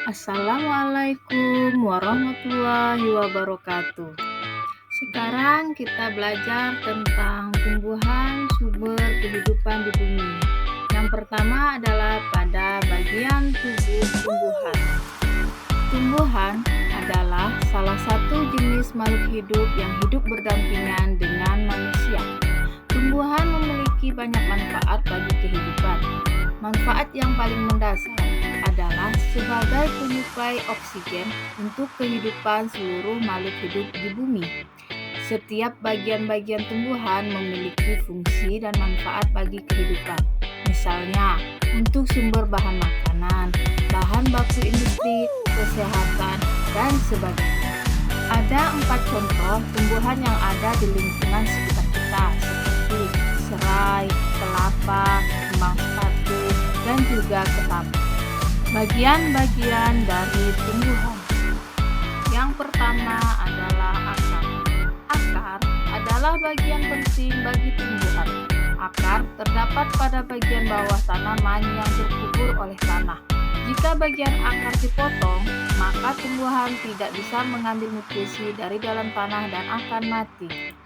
Assalamualaikum warahmatullahi wabarakatuh. Sekarang kita belajar tentang tumbuhan sumber kehidupan di bumi. Yang pertama adalah pada bagian tubuh tumbuhan. Tumbuhan adalah salah satu jenis makhluk hidup yang hidup berdampingan dengan manusia. Tumbuhan memiliki banyak manfaat bagi kehidupan. Manfaat yang paling mendasar adalah sebagai penyuplai oksigen untuk kehidupan seluruh makhluk hidup di bumi. Setiap bagian-bagian tumbuhan memiliki fungsi dan manfaat bagi kehidupan. Misalnya, untuk sumber bahan makanan, bahan baku industri, kesehatan, dan sebagainya. Ada 4 contoh tumbuhan yang ada di lingkungan sekitar kita, seperti serai, kelapa, kembang sepatu, dan juga ketapang. Bagian-bagian dari tumbuhan. Yang pertama adalah akar. Akar adalah bagian penting bagi tumbuhan. Akar terdapat pada bagian bawah tanaman yang terkubur oleh tanah. Jika bagian akar dipotong, maka tumbuhan tidak bisa mengambil nutrisi dari dalam tanah dan akan mati.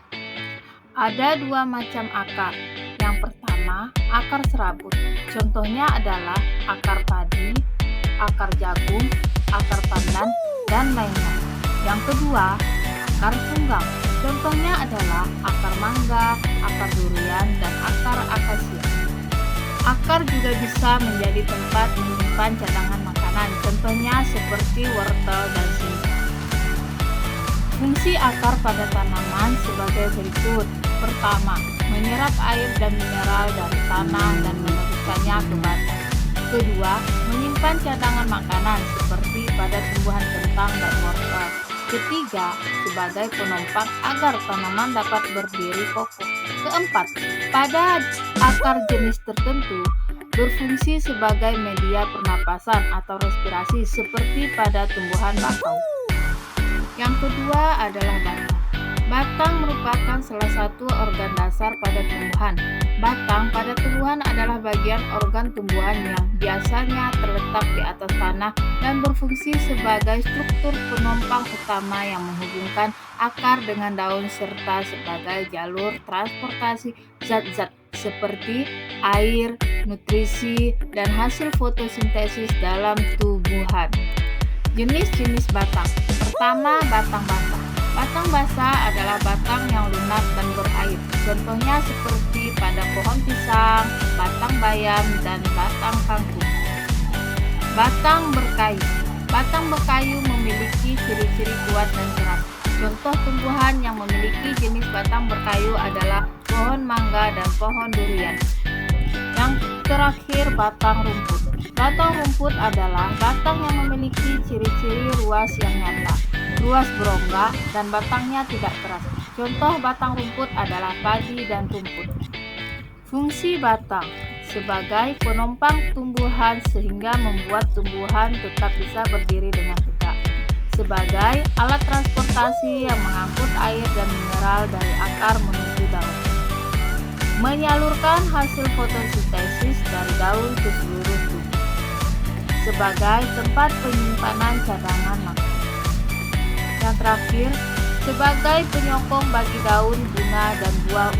Ada 2 macam akar. Yang pertama, akar serabut. Contohnya adalah akar padi, akar jagung, akar pandan, dan lainnya. Yang kedua, akar tunggang. Contohnya adalah akar mangga, akar durian, dan akar akasia. Akar juga bisa menjadi tempat menyimpan cadangan makanan, contohnya seperti wortel dan singkong. Fungsi akar pada tanaman sebagai berikut. Pertama, menyerap air dan mineral dari tanah dan meneruskannya ke batang. Kedua, menyimpan cadangan makanan seperti pada tumbuhan kentang dan wortel. Ketiga, sebagai penopang agar tanaman dapat berdiri kokoh. Keempat, pada akar jenis tertentu berfungsi sebagai media pernapasan atau respirasi seperti pada tumbuhan bakau. Yang kedua adalah batang. Batang merupakan salah satu organ dasar pada tumbuhan. Batang pada tumbuhan adalah bagian organ tumbuhan yang biasanya terletak di atas tanah dan berfungsi sebagai struktur penopang utama yang menghubungkan akar dengan daun serta sebagai jalur transportasi zat-zat seperti air, nutrisi, dan hasil fotosintesis dalam tumbuhan. Jenis-jenis batang. Pertama, batang basah. Batang basah adalah batang yang lunak dan berair. Contohnya seperti pada pohon pisang, batang bayam, dan batang kangkung. Batang berkayu. Batang berkayu memiliki ciri-ciri kuat dan keras. Contoh tumbuhan yang memiliki jenis batang berkayu adalah pohon mangga dan pohon durian. Yang terakhir, batang rumput. Batang rumput adalah batang yang memiliki ciri-ciri ruas yang nyata, ruas berongga, dan batangnya tidak keras. Contoh batang rumput adalah padi dan rumput. Fungsi batang sebagai penopang tumbuhan sehingga membuat tumbuhan tetap bisa berdiri dengan tegak. Sebagai alat transportasi yang mengangkut air dan mineral dari akar menuju daun. Menyalurkan hasil fotosintesis dari daun ke seluruh tubuh. Sebagai tempat penyimpanan cadangan makanan. Yang terakhir, sebagai penyokong bagi daun, bunga, dan buah